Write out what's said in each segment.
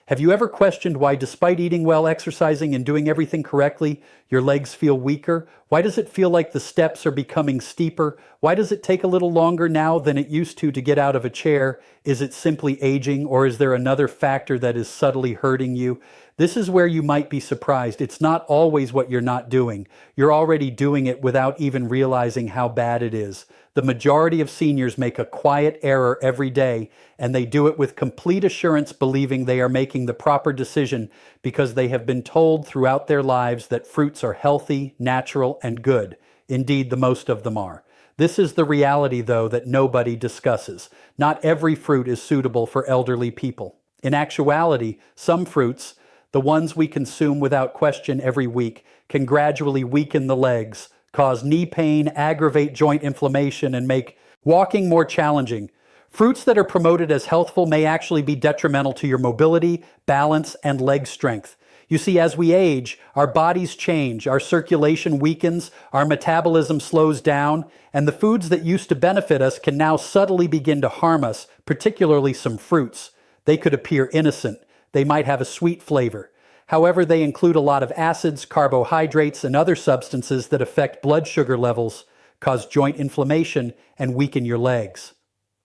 Have you ever questioned why, despite eating well, exercising, and doing everything correctly, your legs feel weaker? Why does it feel like the steps are becoming steeper? Why does it take a little longer now than it used to get out of a chair? Is it simply aging, or is there another factor that is subtly hurting you? This is where you might be surprised. It's not always what you're not doing. You're already doing it without even realizing how bad it is. The majority of seniors make a quiet error every day, and they do it with complete assurance, believing they are making the proper decision because they have been told throughout their lives that fruits are healthy, natural, and good. Indeed, the most of them are. This is the reality, though, that nobody discusses. Not every fruit is suitable for elderly people. In actuality, some fruits, the ones we consume without question every week, can gradually weaken the legs, cause knee pain, aggravate joint inflammation, and make walking more challenging. Fruits that are promoted as healthful may actually be detrimental to your mobility, balance, and leg strength. You see, as we age, our bodies change, our circulation weakens, our metabolism slows down, and the foods that used to benefit us can now subtly begin to harm us, particularly some fruits. They could appear innocent. They might have a sweet flavor. However, they include a lot of acids, carbohydrates, and other substances that affect blood sugar levels, cause joint inflammation, and weaken your legs.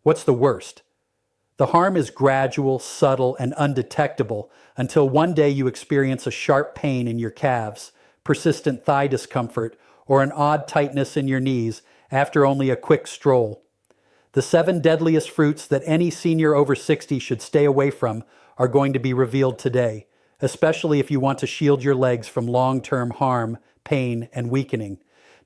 What's the worst? The harm is gradual, subtle, and undetectable until one day you experience a sharp pain in your calves, persistent thigh discomfort, or an odd tightness in your knees after only a quick stroll. The 7 deadliest fruits that any senior over 60 should stay away from are going to be revealed today, especially if you want to shield your legs from long-term harm, pain, and weakening.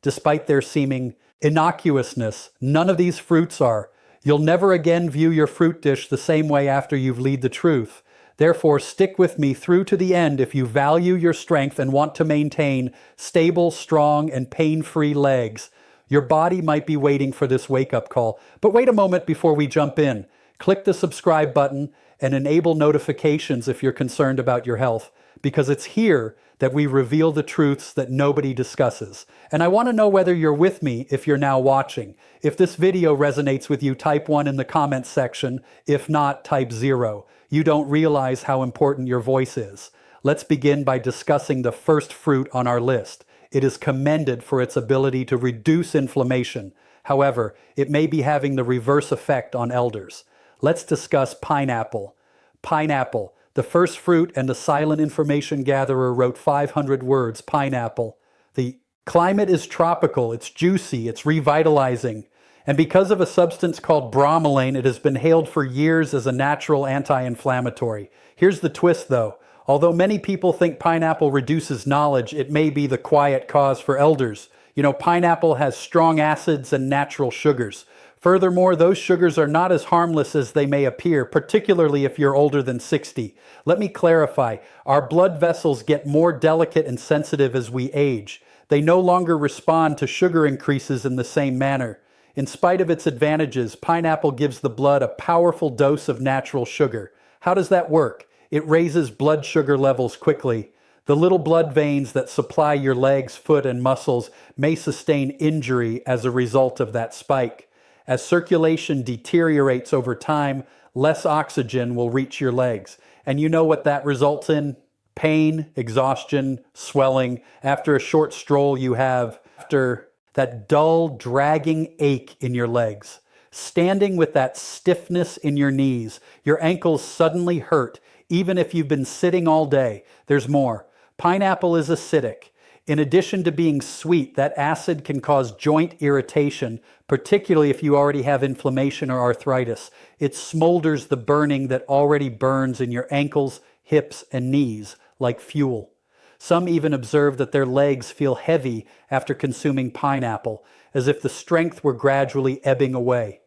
Despite their seeming innocuousness, none of these fruits are. You'll never again view your fruit dish the same way after you've learned the truth. Therefore, stick with me through to the end if you value your strength and want to maintain stable, strong, and pain-free legs. Your body might be waiting for this wake-up call. But wait a moment before we jump in. Click the subscribe button and enable notifications if you're concerned about your health, because it's here that we reveal the truths that nobody discusses. And I want to know whether you're with me if you're now watching. If this video resonates with you, type 1 in the comments section. If not, type 0. You don't realize how important your voice is. Let's begin by discussing the first fruit on our list. It is commended for its ability to reduce inflammation. However, it may be having the reverse effect on elders. Let's discuss pineapple. Pineapple, the first fruit and the silent information gatherer, wrote 500 words, pineapple. The climate is tropical, it's juicy, it's revitalizing. And because of a substance called bromelain, it has been hailed for years as a natural anti-inflammatory. Here's the twist though. Although many people think pineapple reduces knowledge, it may be the quiet cause for elders. You know, pineapple has strong acids and natural sugars. Furthermore, those sugars are not as harmless as they may appear, particularly if you're older than 60. Let me clarify. Our blood vessels get more delicate and sensitive as we age. They no longer respond to sugar increases in the same manner. In spite of its advantages, pineapple gives the blood a powerful dose of natural sugar. How does that work? It raises blood sugar levels quickly. The little blood veins that supply your legs, foot, and muscles may sustain injury as a result of that spike. As circulation deteriorates over time, less oxygen will reach your legs. And you know what that results in? Pain, exhaustion, swelling. After a short stroll, you have that dull, dragging ache in your legs. Standing with that stiffness in your knees. Your ankles suddenly hurt, even if you've been sitting all day. There's more. Pineapple is acidic. In addition to being sweet, that acid can cause joint irritation, particularly if you already have inflammation or arthritis. It smolders the burning that already burns in your ankles, hips, and knees like fuel. Some even observe that their legs feel heavy after consuming pineapple, as if the strength were gradually ebbing away.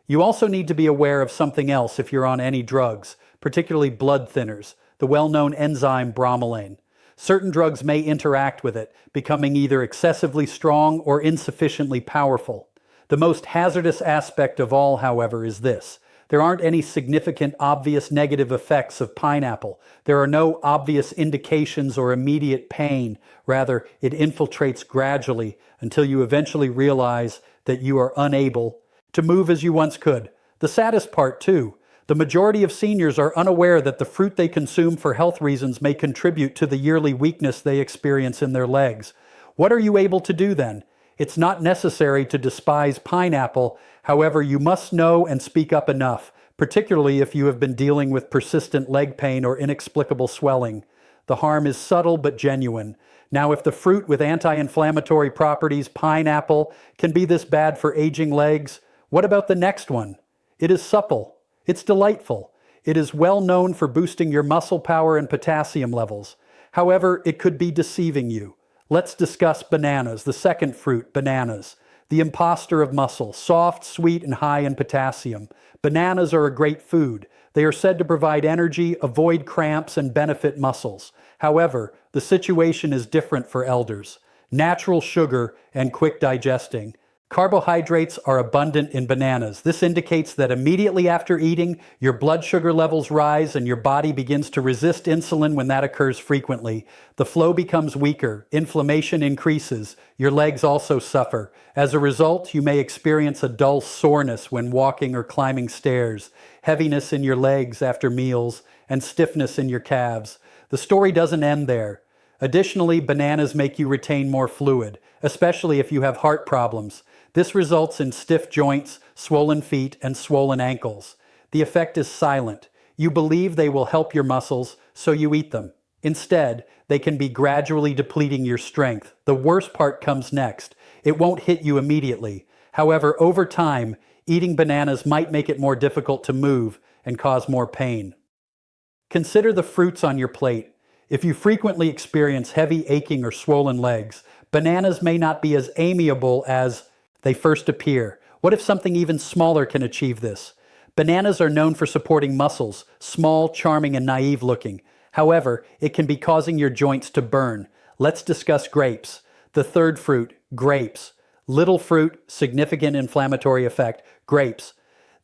You also need to be aware of something else if you're on any drugs, particularly blood thinners, the well-known enzyme bromelain. Certain drugs may interact with it, becoming either excessively strong or insufficiently powerful. The most hazardous aspect of all, however, is this. There aren't any significant obvious negative effects of pineapple. There are no obvious indications or immediate pain. Rather, it infiltrates gradually until you eventually realize that you are unable to move as you once could. The saddest part, too, The majority of seniors are unaware that the fruit they consume for health reasons may contribute to the yearly weakness they experience in their legs. What are you able to do then? It's not necessary to despise pineapple. However, you must know and speak up enough, particularly if you have been dealing with persistent leg pain or inexplicable swelling. The harm is subtle but genuine. Now, if the fruit with anti-inflammatory properties, pineapple, can be this bad for aging legs, what about the next one? It is supple. It's delightful. It is well known for boosting your muscle power and potassium levels. However, it could be deceiving you. Let's discuss bananas, the second fruit, bananas. The imposter of muscle, soft, sweet, and high in potassium. Bananas are a great food. They are said to provide energy, avoid cramps, and benefit muscles. However, the situation is different for elders. Natural sugar and quick digesting. Carbohydrates are abundant in bananas. This indicates that immediately after eating, your blood sugar levels rise and your body begins to resist insulin when that occurs frequently. The flow becomes weaker, inflammation increases, your legs also suffer. As a result, you may experience a dull soreness when walking or climbing stairs, heaviness in your legs after meals, and stiffness in your calves. The story doesn't end there. Additionally, bananas make you retain more fluid, especially if you have heart problems. This results in stiff joints, swollen feet, and swollen ankles. The effect is silent. You believe they will help your muscles, so you eat them. Instead, they can be gradually depleting your strength. The worst part comes next. It won't hit you immediately. However, over time, eating bananas might make it more difficult to move and cause more pain. Consider the fruits on your plate. If you frequently experience heavy aching or swollen legs, bananas may not be as amiable as they first appear. What if something even smaller can achieve this? Bananas are known for supporting muscles, small, charming, and naive looking. However, it can be causing your joints to burn. Let's discuss grapes. The third fruit, grapes. Little fruit, significant inflammatory effect, grapes.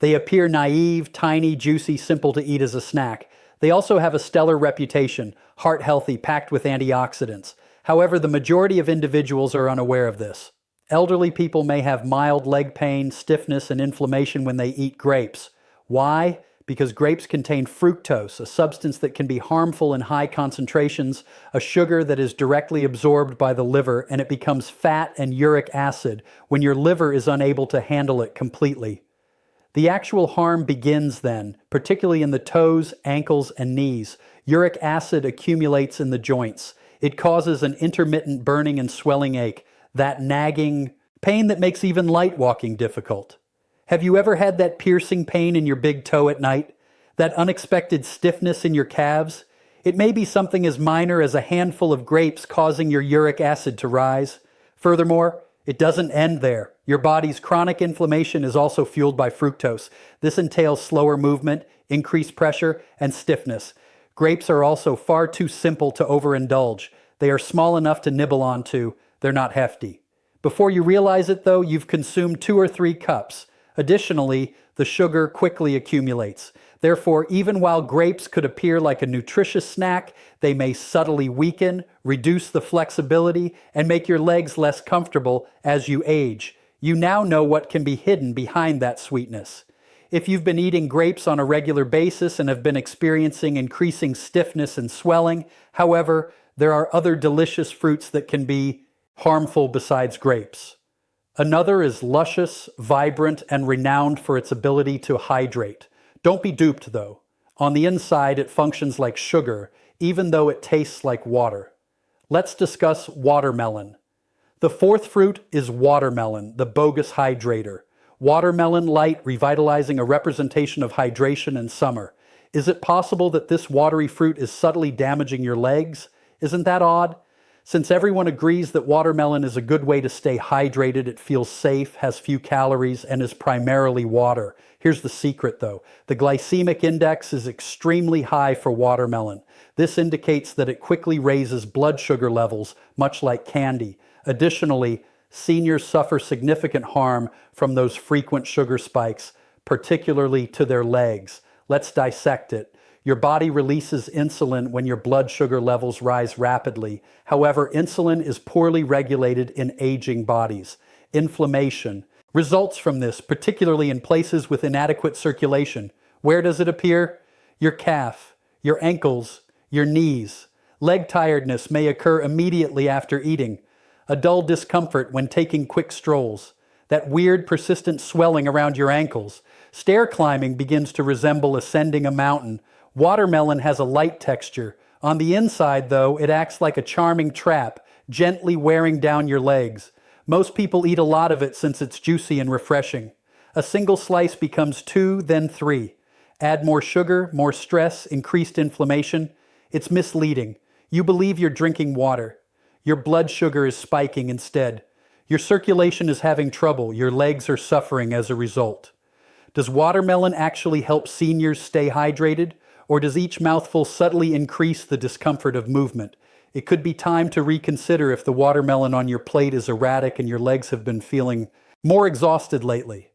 They appear naive, tiny, juicy, simple to eat as a snack. They also have a stellar reputation, heart healthy, packed with antioxidants. However, the majority of individuals are unaware of this. Elderly people may have mild leg pain, stiffness, and inflammation when they eat grapes. Why? Because grapes contain fructose, a substance that can be harmful in high concentrations, a sugar that is directly absorbed by the liver, and it becomes fat and uric acid when your liver is unable to handle it completely. The actual harm begins then, particularly in the toes, ankles, and knees. Uric acid accumulates in the joints. It causes an intermittent burning and swelling ache, that nagging pain that makes even light walking difficult. Have you ever had that piercing pain in your big toe at night? That unexpected stiffness in your calves? It may be something as minor as a handful of grapes causing your uric acid to rise. Furthermore, it doesn't end there. Your body's chronic inflammation is also fueled by fructose. This entails slower movement, increased pressure, and stiffness. Grapes are also far too simple to overindulge. They are small enough to nibble onto. They're not hefty. Before you realize it, though, you've consumed 2 or 3 cups. Additionally, the sugar quickly accumulates. Therefore, even while grapes could appear like a nutritious snack, they may subtly weaken, reduce the flexibility, and make your legs less comfortable as you age. You now know what can be hidden behind that sweetness. If you've been eating grapes on a regular basis and have been experiencing increasing stiffness and swelling, however, there are other delicious fruits that can be harmful besides grapes. Another is luscious, vibrant, and renowned for its ability to hydrate. Don't be duped, though. On the inside, it functions like sugar, even though it tastes like water. Let's discuss watermelon. The fourth fruit is watermelon, the bogus hydrator. Watermelon light revitalizing a representation of hydration in summer. Is it possible that this watery fruit is subtly damaging your legs? Isn't that odd? Since everyone agrees that watermelon is a good way to stay hydrated, it feels safe, has few calories, and is primarily water. Here's the secret though. The glycemic index is extremely high for watermelon. This indicates that it quickly raises blood sugar levels, much like candy. Additionally, seniors suffer significant harm from those frequent sugar spikes, particularly to their legs. Let's dissect it. Your body releases insulin when your blood sugar levels rise rapidly. However, insulin is poorly regulated in aging bodies. Inflammation results from this, particularly in places with inadequate circulation. Where does it appear? Your calf, your ankles, your knees. Leg tiredness may occur immediately after eating. A dull discomfort when taking quick strolls. That weird persistent swelling around your ankles. Stair climbing begins to resemble ascending a mountain. Watermelon has a light texture. On the inside, though, it acts like a charming trap, gently wearing down your legs. Most people eat a lot of it since it's juicy and refreshing. A single slice becomes 2, then 3. Add more sugar, more stress, increased inflammation. It's misleading. You believe you're drinking water. Your blood sugar is spiking instead. Your circulation is having trouble. Your legs are suffering as a result. Does watermelon actually help seniors stay hydrated? Or does each mouthful subtly increase the discomfort of movement? It could be time to reconsider if the watermelon on your plate is erratic and your legs have been feeling more exhausted lately.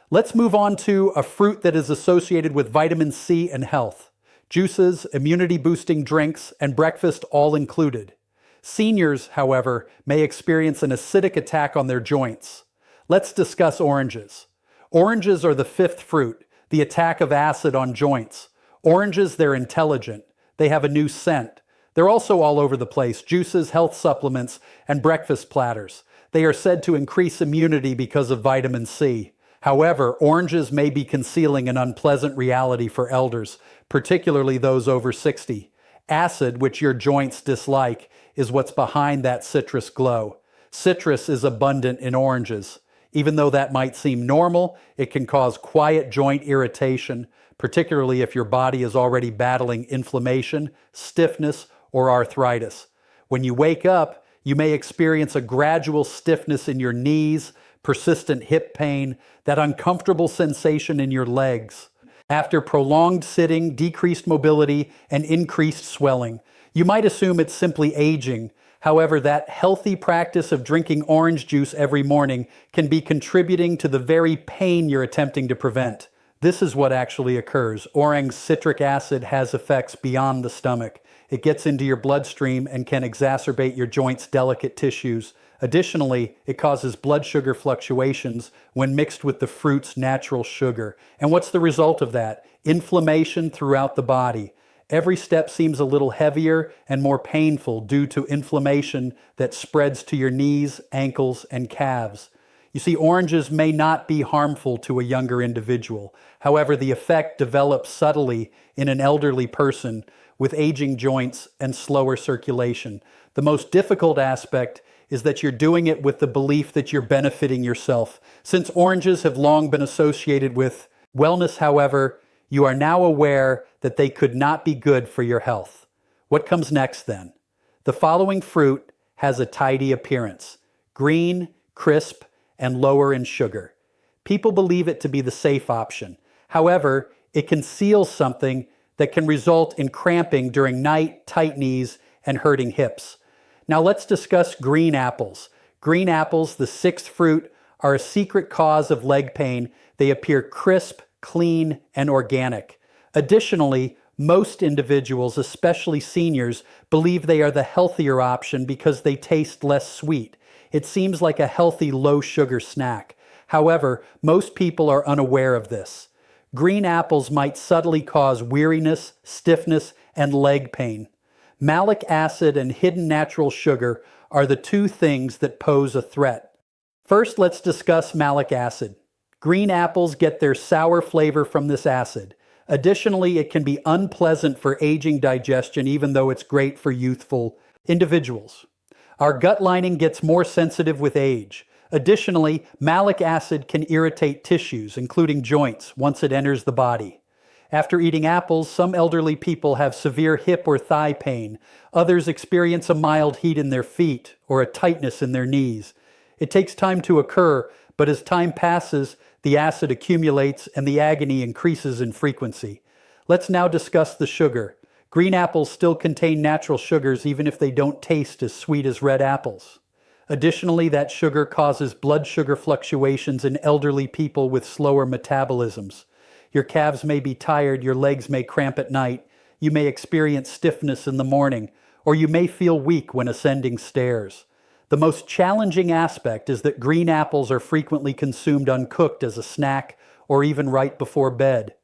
Let's move on to a fruit that is associated with vitamin C and health. Juices, immunity-boosting drinks, and breakfast all included. Seniors, however, may experience an acidic attack on their joints. Let's discuss oranges. Oranges are the fifth fruit, the attack of acid on joints. Oranges, they're intelligent. They have a new scent. They're also all over the place, juices, health supplements, and breakfast platters. They are said to increase immunity because of vitamin C. However, oranges may be concealing an unpleasant reality for elders, particularly those over 60. Acid, which your joints dislike, is what's behind that citrus glow. Citrus is abundant in oranges. Even though that might seem normal, it can cause quiet joint irritation, particularly if your body is already battling inflammation, stiffness, or arthritis. When you wake up, you may experience a gradual stiffness in your knees, persistent hip pain, that uncomfortable sensation in your legs. After prolonged sitting, decreased mobility, and increased swelling. You might assume it's simply aging. However, that healthy practice of drinking orange juice every morning can be contributing to the very pain you're attempting to prevent. This is what actually occurs. Orange citric acid has effects beyond the stomach. It gets into your bloodstream and can exacerbate your joints' delicate tissues. Additionally, it causes blood sugar fluctuations when mixed with the fruit's natural sugar. And what's the result of that? Inflammation throughout the body. Every step seems a little heavier and more painful due to inflammation that spreads to your knees, ankles, and calves. You see, oranges may not be harmful to a younger individual. However, the effect develops subtly in an elderly person with aging joints and slower circulation. The most difficult aspect is that you're doing it with the belief that you're benefiting yourself. Since oranges have long been associated with wellness, however, you are now aware that they could not be good for your health. What comes next then? The following fruit has a tidy appearance: green, crisp, and lower in sugar. People believe it to be the safe option. However, it conceals something that can result in cramping during night, tight knees, and hurting hips. Now let's discuss green apples. Green apples, the sixth fruit, are a secret cause of leg pain. They appear crisp, clean, and organic. Additionally, most individuals, especially seniors, believe they are the healthier option because they taste less sweet. It seems like a healthy, low-sugar snack. However, most people are unaware of this. Green apples might subtly cause weariness, stiffness, and leg pain. Malic acid and hidden natural sugar are the two things that pose a threat. First, let's discuss malic acid. Green apples get their sour flavor from this acid. Additionally, it can be unpleasant for aging digestion, even though it's great for youthful individuals. Our gut lining gets more sensitive with age. Additionally, malic acid can irritate tissues, including joints, once it enters the body. After eating apples, some elderly people have severe hip or thigh pain. Others experience a mild heat in their feet or a tightness in their knees. It takes time to occur, but as time passes, the acid accumulates and the agony increases in frequency. Let's now discuss the sugar. Green apples still contain natural sugars even if they don't taste as sweet as red apples. Additionally, that sugar causes blood sugar fluctuations in elderly people with slower metabolisms. Your calves may be tired, your legs may cramp at night, you may experience stiffness in the morning, or you may feel weak when ascending stairs. The most challenging aspect is that green apples are frequently consumed uncooked as a snack or even right before bed.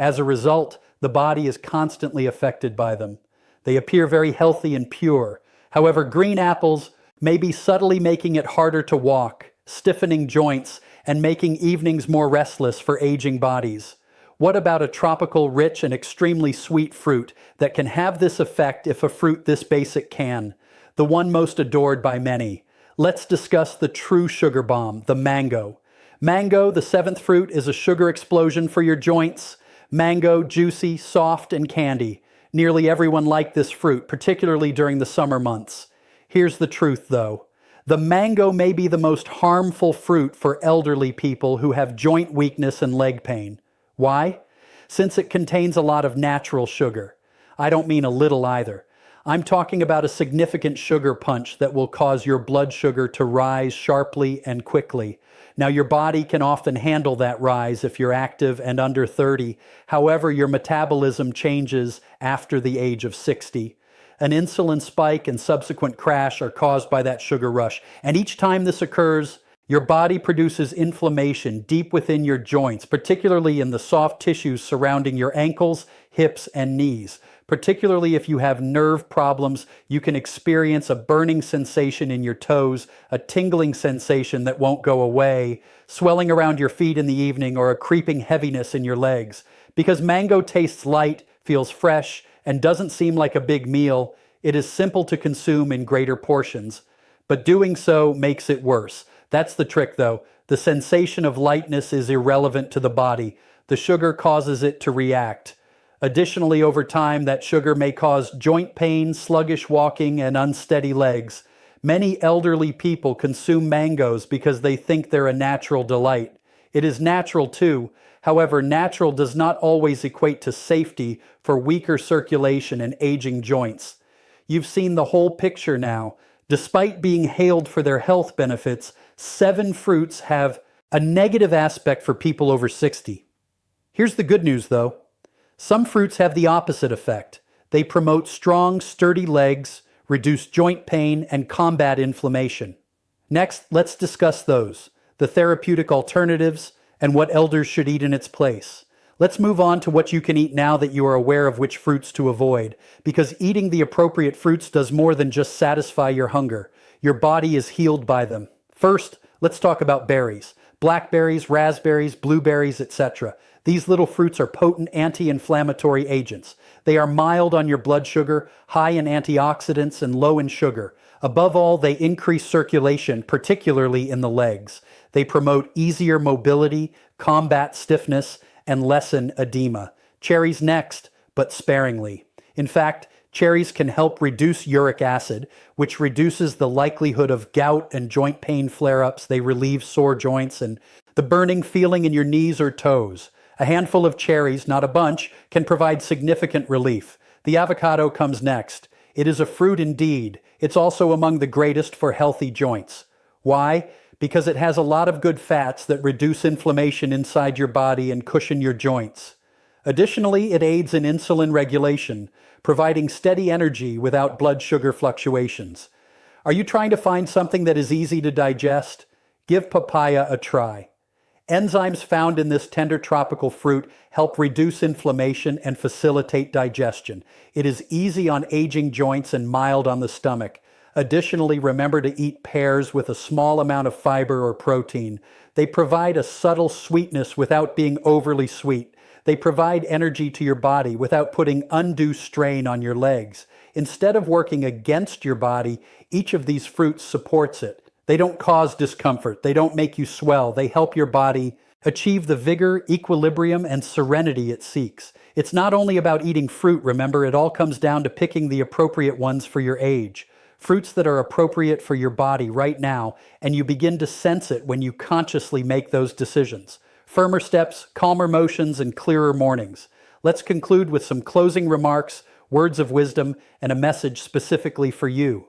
As a result, the body is constantly affected by them. They appear very healthy and pure. However, green apples may be subtly making it harder to walk, stiffening joints, and making evenings more restless for aging bodies. What about a tropical, rich, and extremely sweet fruit that can have this effect if a fruit this basic can? The one most adored by many. Let's discuss the true sugar bomb, the mango. Mango, the seventh fruit, is a sugar explosion for your joints. Mango, juicy, soft, and candy. Nearly everyone liked this fruit, particularly during the summer months. Here's the truth, though. The mango may be the most harmful fruit for elderly people who have joint weakness and leg pain. Why? Since it contains a lot of natural sugar. I don't mean a little either. I'm talking about a significant sugar punch that will cause your blood sugar to rise sharply and quickly. Now, your body can often handle that rise if you're active and under 30. However, your metabolism changes after the age of 60. An insulin spike and subsequent crash are caused by that sugar rush. And each time this occurs, your body produces inflammation deep within your joints, particularly in the soft tissues surrounding your ankles, hips, and knees. Particularly if you have nerve problems, you can experience a burning sensation in your toes, a tingling sensation that won't go away, swelling around your feet in the evening, or a creeping heaviness in your legs. Because mango tastes light, feels fresh, and doesn't seem like a big meal, it is simple to consume in greater portions. But doing so makes it worse. That's the trick, though. The sensation of lightness is irrelevant to the body. The sugar causes it to react. Additionally, over time, that sugar may cause joint pain, sluggish walking, and unsteady legs. Many elderly people consume mangoes because they think they're a natural delight. It is natural too. However, natural does not always equate to safety for weaker circulation and aging joints. You've seen the whole picture now. Despite being hailed for their health benefits, 7 fruits have a negative aspect for people over 60. Here's the good news, though. Some fruits have the opposite effect. They promote strong, sturdy legs, reduce joint pain, and combat inflammation. Next, let's discuss those, the therapeutic alternatives, and what elders should eat in its place. Let's move on to what you can eat now that you are aware of which fruits to avoid, because eating the appropriate fruits does more than just satisfy your hunger. Your body is healed by them. First, let's talk about berries. Blackberries, raspberries, blueberries, etc. These little fruits are potent anti-inflammatory agents. They are mild on your blood sugar, high in antioxidants, and low in sugar. Above all, they increase circulation, particularly in the legs. They promote easier mobility, combat stiffness, and lessen edema. Cherries next, but sparingly. In fact, cherries can help reduce uric acid, which reduces the likelihood of gout and joint pain flare-ups. They relieve sore joints and the burning feeling in your knees or toes. A handful of cherries, not a bunch, can provide significant relief. The avocado comes next. It is a fruit indeed. It's also among the greatest for healthy joints. Why? Because it has a lot of good fats that reduce inflammation inside your body and cushion your joints. Additionally, it aids in insulin regulation, providing steady energy without blood sugar fluctuations. Are you trying to find something that is easy to digest? Give papaya a try. Enzymes found in this tender tropical fruit help reduce inflammation and facilitate digestion. It is easy on aging joints and mild on the stomach. Additionally, remember to eat pears with a small amount of fiber or protein. They provide a subtle sweetness without being overly sweet. They provide energy to your body without putting undue strain on your legs. Instead of working against your body, each of these fruits supports it. They don't cause discomfort. They don't make you swell. They help your body achieve the vigor, equilibrium, and serenity it seeks. It's not only about eating fruit, remember, it all comes down to picking the appropriate ones for your age. Fruits that are appropriate for your body right now, and you begin to sense it when you consciously make those decisions. Firmer steps, calmer motions, and clearer mornings. Let's conclude with some closing remarks, words of wisdom, and a message specifically for you.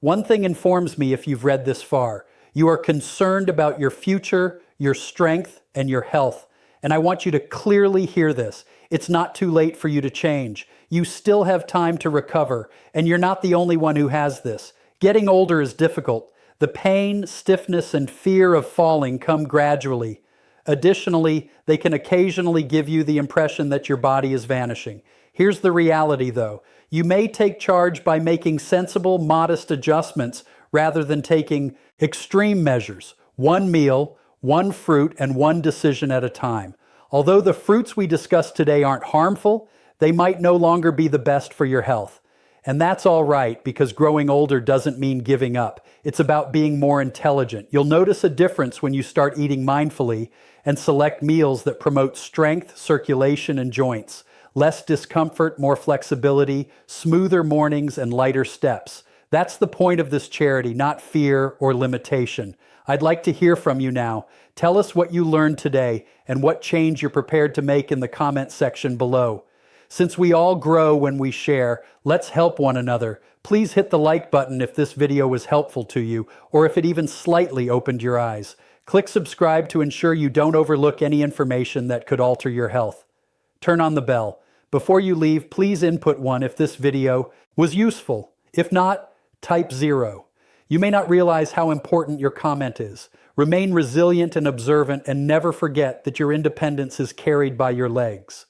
One thing informs me if you've read this far. You are concerned about your future, your strength, and your health. And I want you to clearly hear this. It's not too late for you to change. You still have time to recover, and you're not the only one who has this. Getting older is difficult. The pain, stiffness, and fear of falling come gradually. Additionally, they can occasionally give you the impression that your body is vanishing. Here's the reality though. You may take charge by making sensible, modest adjustments rather than taking extreme measures. One meal, one fruit, and one decision at a time. Although the fruits we discussed today aren't harmful, they might no longer be the best for your health. And that's all right, because growing older doesn't mean giving up. It's about being more intelligent. You'll notice a difference when you start eating mindfully and select meals that promote strength, circulation, and joints. Less discomfort, more flexibility, smoother mornings, and lighter steps. That's the point of this charity, not fear or limitation. I'd like to hear from you now. Tell us what you learned today and what change you're prepared to make in the comment section below. Since we all grow when we share, let's help one another. Please hit the like button if this video was helpful to you, or if it even slightly opened your eyes. Click subscribe to ensure you don't overlook any information that could alter your health. Turn on the bell. Before you leave, please input 1 if this video was useful. If not, type 0. You may not realize how important your comment is. Remain resilient and observant, and never forget that your independence is carried by your legs.